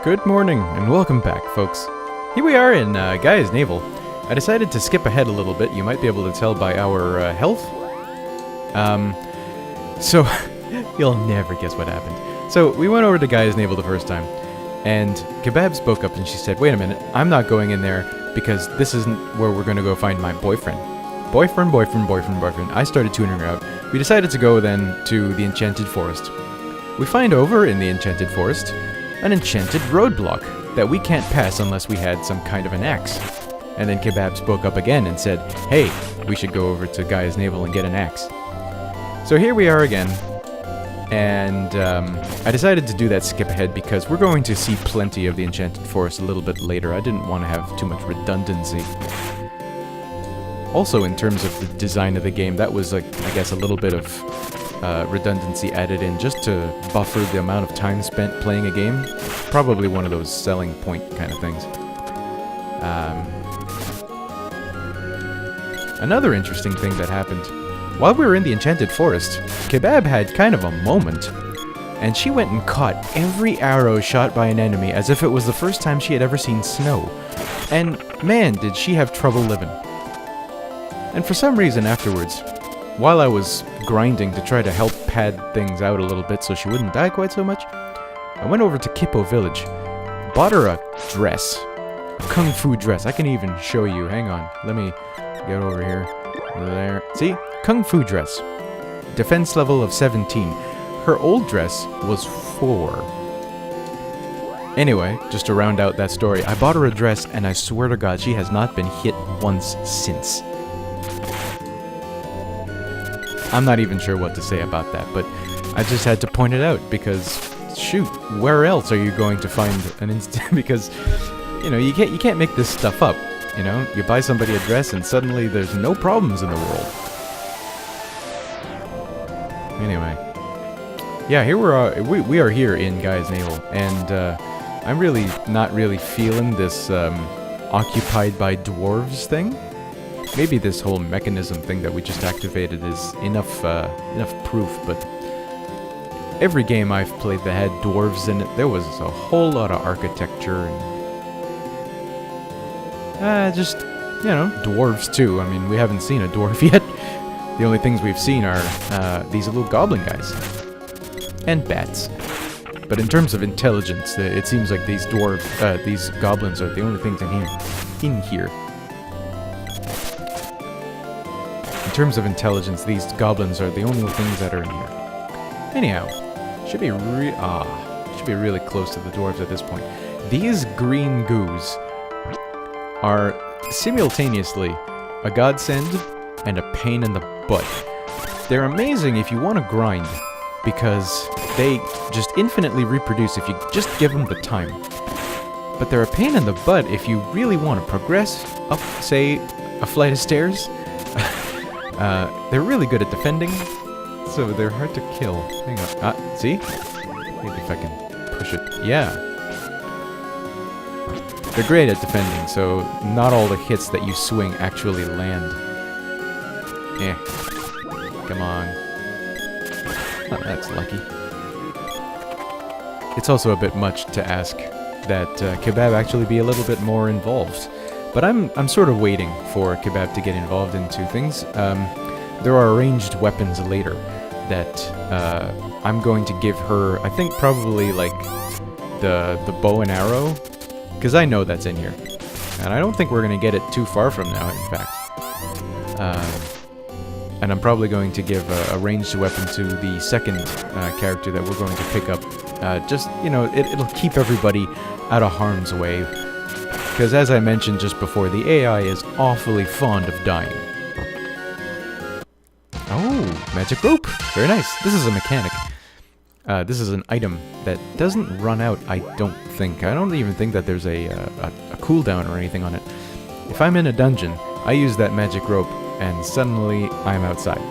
Good morning, and welcome back, folks. Here we are in Gaia's Navel. I decided to skip ahead a little bit. You might be able to tell by our health. So, you'll never guess what happened. So, we went over to Gaia's Navel the first time, and Kebab spoke up and she said, wait a minute, I'm not going in there because this isn't where we're going to go find my boyfriend. Boyfriend. I started tuning her out. We decided to go then to the Enchanted Forest. We find over in the Enchanted Forest an enchanted roadblock that we can't pass unless we had some kind of an axe. And then Kebab spoke up again and said, hey, we should go over to Gaia's Navel and get an axe. So here we are again, and I decided to do that skip ahead because we're going to see plenty of the Enchanted Forest a little bit later. I didn't want to have too much redundancy. Also, in terms of the design of the game, that was, I guess, a little bit of redundancy added in just to buffer the amount of time spent playing a game. Probably one of those selling point kind of things. Another interesting thing that happened. While we were in the Enchanted Forest, Kebab had kind of a moment, and she went and caught every arrow shot by an enemy as if it was the first time she had ever seen snow. And man, did she have trouble living. And for some reason afterwards, while I was grinding to try to help pad things out a little bit so she wouldn't die quite so much, I went over to Kippo Village, bought her a dress, a kung fu dress. I can even show you. Hang on, let me get over here. There. See? Kung fu dress. Defense level of 17. Her old dress was 4. Anyway, just to round out that story, I bought her a dress and I swear to God she has not been hit once since. I'm not even sure what to say about that, but I just had to point it out because, shoot, where else are you going to find an instant? Because, you know, you can't make this stuff up. You know, you buy somebody a dress and suddenly there's no problems in the world. Anyway, yeah, here we are here in Gaia's Navel, and I'm really not really feeling this occupied by dwarves thing. Maybe this whole mechanism thing that we just activated is enough proof, but every game I've played that had dwarves in it, there was a whole lot of architecture and just, you know, dwarves too. I mean, we haven't seen a dwarf yet. The only things we've seen are these little goblin guys and bats. But in terms of intelligence, it seems like these goblins are the only things in here. In terms of intelligence, these goblins are the only things that are in here. Anyhow, should be really close to the dwarves at this point. These green goos are simultaneously a godsend and a pain in the butt. They're amazing if you want to grind, because they just infinitely reproduce if you just give them the time. But they're a pain in the butt if you really want to progress up, say, a flight of stairs. They're really good at defending, so they're hard to kill. Hang on. See? Maybe if I can push it. Yeah. They're great at defending, so not all the hits that you swing actually land. Eh. Come on. Oh, that's lucky. It's also a bit much to ask that Kebab actually be a little bit more involved. But I'm sort of waiting for Kebab to get involved into things. There are ranged weapons later that I'm going to give her, I think probably like the bow and arrow, because I know that's in here. And I don't think we're going to get it too far from now, in fact. And I'm probably going to give a ranged weapon to the second character that we're going to pick up. Just, you know, it'll keep everybody out of harm's way. Because as I mentioned just before, the AI is awfully fond of dying. Oh, magic rope! Very nice. This is a mechanic. This is an item that doesn't run out, I don't think. I don't even think that there's a cooldown or anything on it. If I'm in a dungeon, I use that magic rope, and suddenly I'm outside.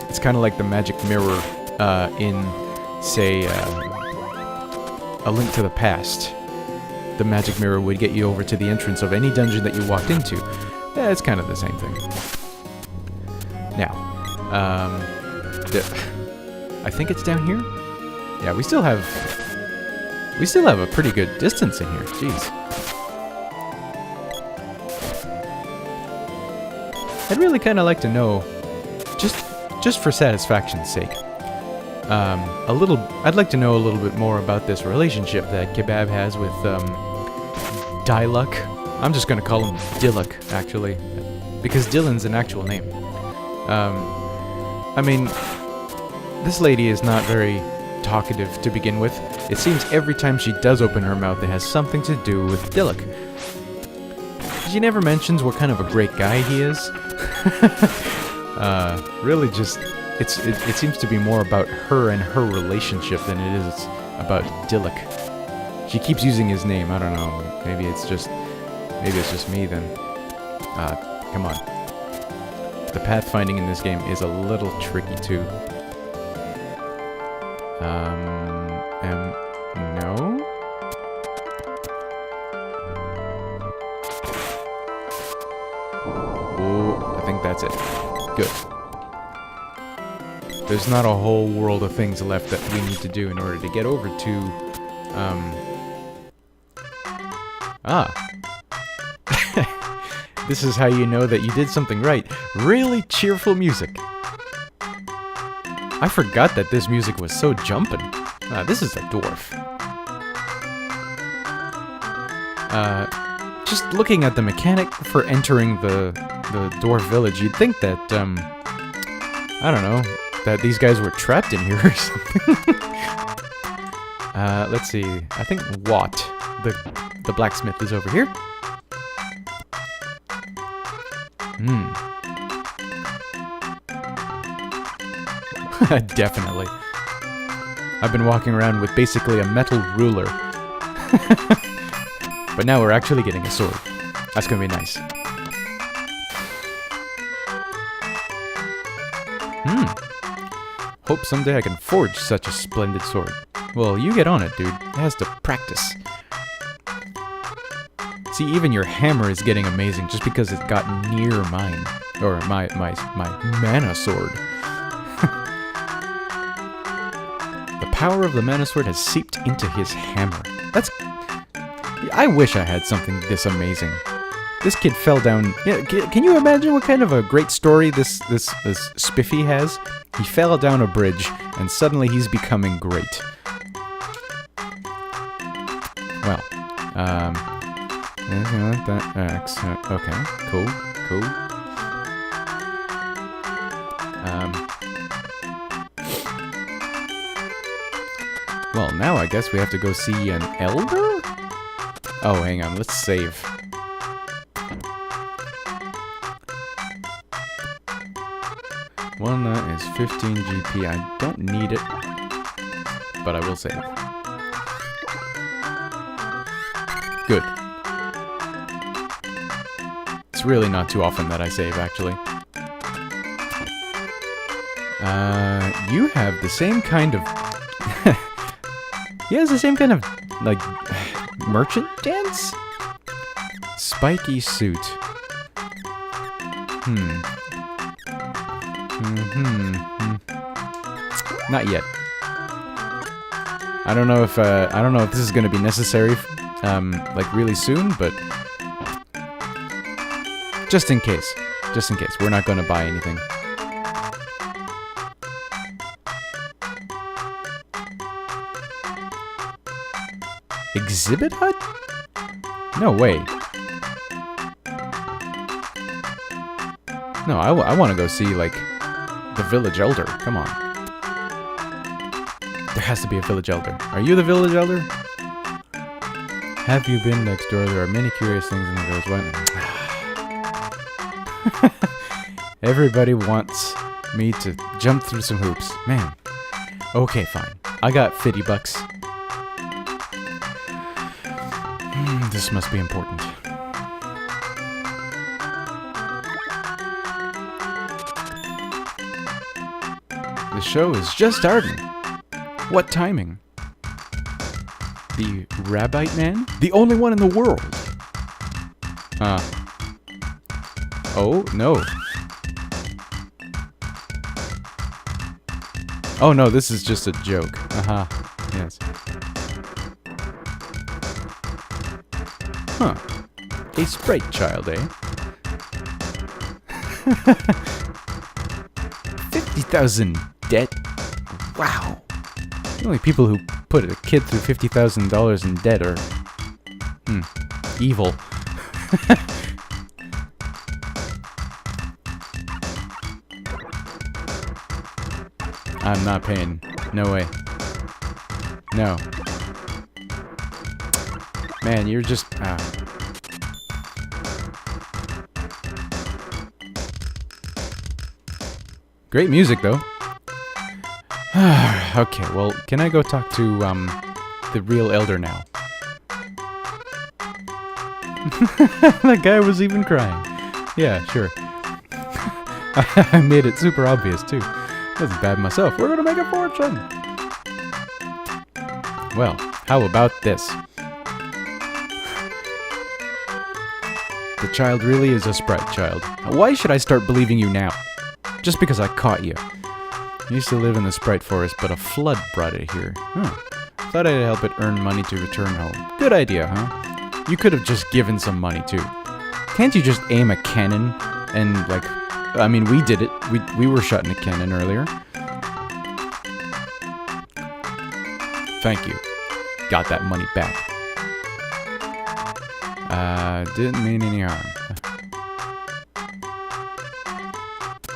It's kind of like the magic mirror in, say, A Link to the Past. The magic mirror would get you over to the entrance of any dungeon that you walked into. Yeah, it's kind of the same thing. Now, I think it's down here? Yeah, we still have We still have a pretty good distance in here. Jeez. I'd really kind of like to know, just for satisfaction's sake, I'd like to know a little bit more about this relationship that Kebab has with, Diluk. I'm just gonna call him Diluk, actually, because Dylan's an actual name. I mean, this lady is not very talkative to begin with. It seems every time she does open her mouth, it has something to do with Diluk. She never mentions what kind of a great guy he is. Really just, it seems to be more about her and her relationship than it is about Diluk. She keeps using his name, I don't know, maybe it's just me then. Come on. The pathfinding in this game is a little tricky too. No? Oh, I think that's it. Good. There's not a whole world of things left that we need to do in order to get over to, This is how you know that you did something right. Really cheerful music. I forgot that this music was so jumpin'. This is a dwarf. Just looking at the mechanic for entering the dwarf village, you'd think that, I don't know, that these guys were trapped in here or something. Let's see. I think Watt, the blacksmith, is over here. Definitely. I've been walking around with basically a metal ruler. But now we're actually getting a sword. That's gonna be nice. Hope someday I can forge such a splendid sword. Well, you get on it, dude. It has to practice. See, even your hammer is getting amazing just because it got near mine. Or my mana sword. The power of the mana sword has seeped into his hammer. I wish I had something this amazing. This kid fell down... Yeah, can you imagine what kind of a great story this Spiffy has? He fell down a bridge, and suddenly he's becoming great. Well, okay, cool. Well, now I guess we have to go see an elder? Oh, hang on, let's save. One that is 15 GP. I don't need it, but I will save. Good. It's really not too often that I save, actually. You have the same kind of... He has the same kind of, like, merchant dance? Spiky suit. Not yet. I don't know if this is gonna be necessary, like really soon, but just in case, we're not gonna buy anything. Exhibit hut? No way. No, I want to go see, like, the village elder. Come on. There has to be a village elder. Are you the village elder? Have you been next door? There are many curious things in the village. Everybody wants me to jump through some hoops. Man. Okay, fine. I got $50. This must be important. The show is just starting. What timing? The Rabbite Man? The only one in the world. Oh, no. Oh, no, this is just a joke. Yes. Huh. A sprite child, eh? 50,000 debt? Wow. The only people who put a kid through $50,000 in debt are... evil. I'm not paying. No way. No. Man, you're just... Great music, though. Okay, well, can I go talk to, the real elder now? That guy was even crying. Yeah, sure. I made it super obvious, too. Wasn't bad myself. We're gonna make a fortune! Well, how about this? The child really is a sprite child. Why should I start believing you now? Just because I caught you. I used to live in the sprite forest, but a flood brought it here. Thought I'd help it earn money to return home. Good idea, huh? You could have just given some money, too. Can't you just aim a cannon and, like... I mean, we did it. We were shot in a cannon earlier. Thank you. Got that money back. Didn't mean any harm.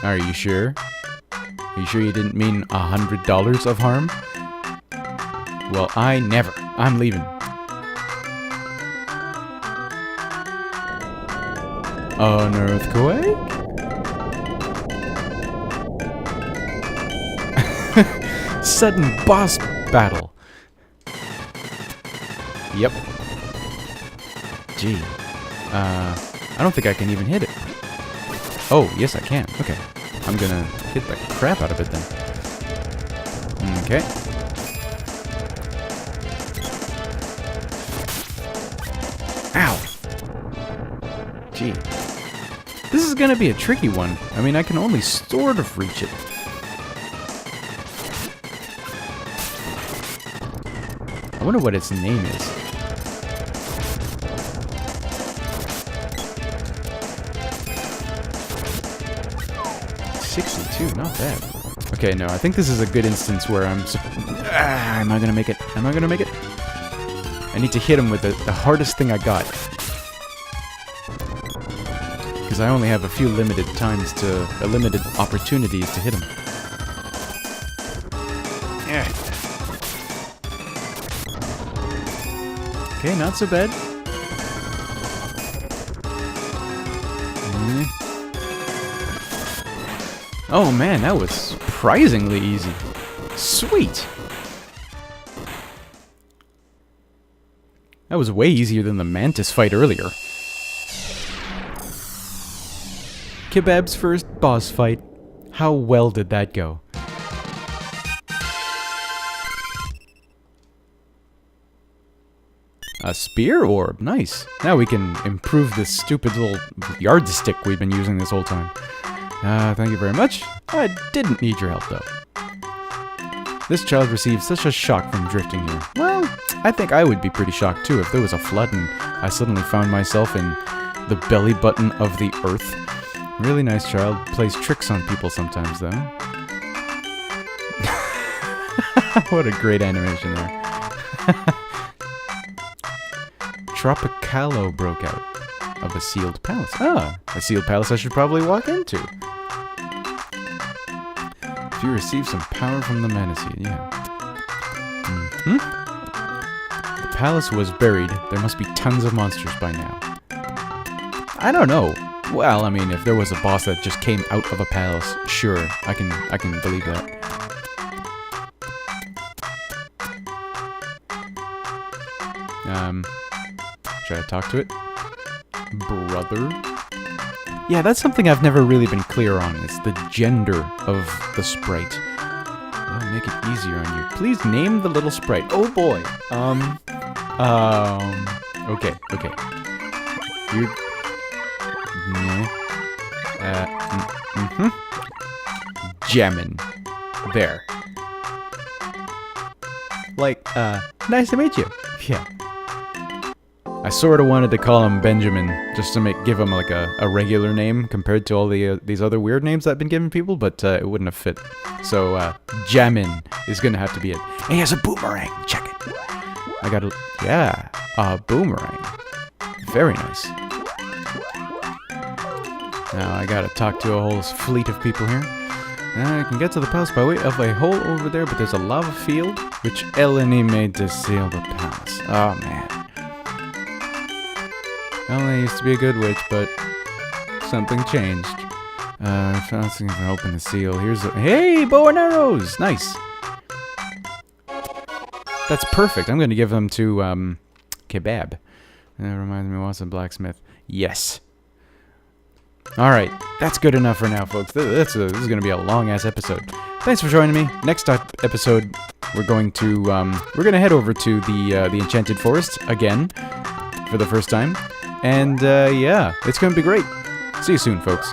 Are you sure? Are you sure you didn't mean $100 of harm? Well, I never. I'm leaving. An earthquake? Sudden boss battle. Yep. Gee. I don't think I can even hit it. Oh, yes I can. Okay. I'm gonna hit the crap out of it then. Okay. Ow! Gee. This is gonna be a tricky one. I mean, I can only sort of reach it. I wonder what its name is. Not bad. Okay, no, I think this is a good instance where I'm... am I gonna make it? Am I gonna make it? I need to hit him with the hardest thing I got. Because I only have a few limited opportunities to hit him. Yeah. Okay, not so bad. Oh man, that was surprisingly easy. Sweet! That was way easier than the mantis fight earlier. Kebab's first boss fight. How well did that go? A spear orb, nice. Now we can improve this stupid little yardstick we've been using this whole time. Thank you very much. I didn't need your help, though. This child received such a shock from drifting here. Well, I think I would be pretty shocked, too, if there was a flood and I suddenly found myself in the belly button of the earth. Really nice child. Plays tricks on people sometimes, though. What a great animation there. Tropicalo broke out of a sealed palace. Ah, a sealed palace I should probably walk into. If you receive some power from the Manatee, yeah. The palace was buried. There must be tons of monsters by now. I don't know. Well, I mean, if there was a boss that just came out of a palace, sure, I can believe that. Should I talk to it? Brother? Yeah, that's something I've never really been clear on, is the gender of the sprite. I'll make it easier on you. Please name the little sprite. Oh boy. Okay. You... Jammin'. There. Like, nice to meet you. Yeah. I sort of wanted to call him Benjamin, just to give him like a regular name compared to all these other weird names that I've been giving people, but it wouldn't have fit. So Jamin is gonna have to be it. And he has a boomerang. Check it. I got a boomerang. Very nice. Now I gotta talk to a whole fleet of people here. I can get to the palace by way of a hole over there, but there's a lava field which Eleni made to seal the palace. Oh man. Eleni used to be a good witch, but something changed. I found something to open the seal. Hey, bow and arrows! Nice! That's perfect. I'm going to give them to, Kebab. That reminds me of Watson Blacksmith. Yes! Alright, that's good enough for now, folks. This is going to be a long-ass episode. Thanks for joining me. Next episode, we're going to head over to the Enchanted Forest again for the first time. And, yeah, it's going to be great. See you soon, folks.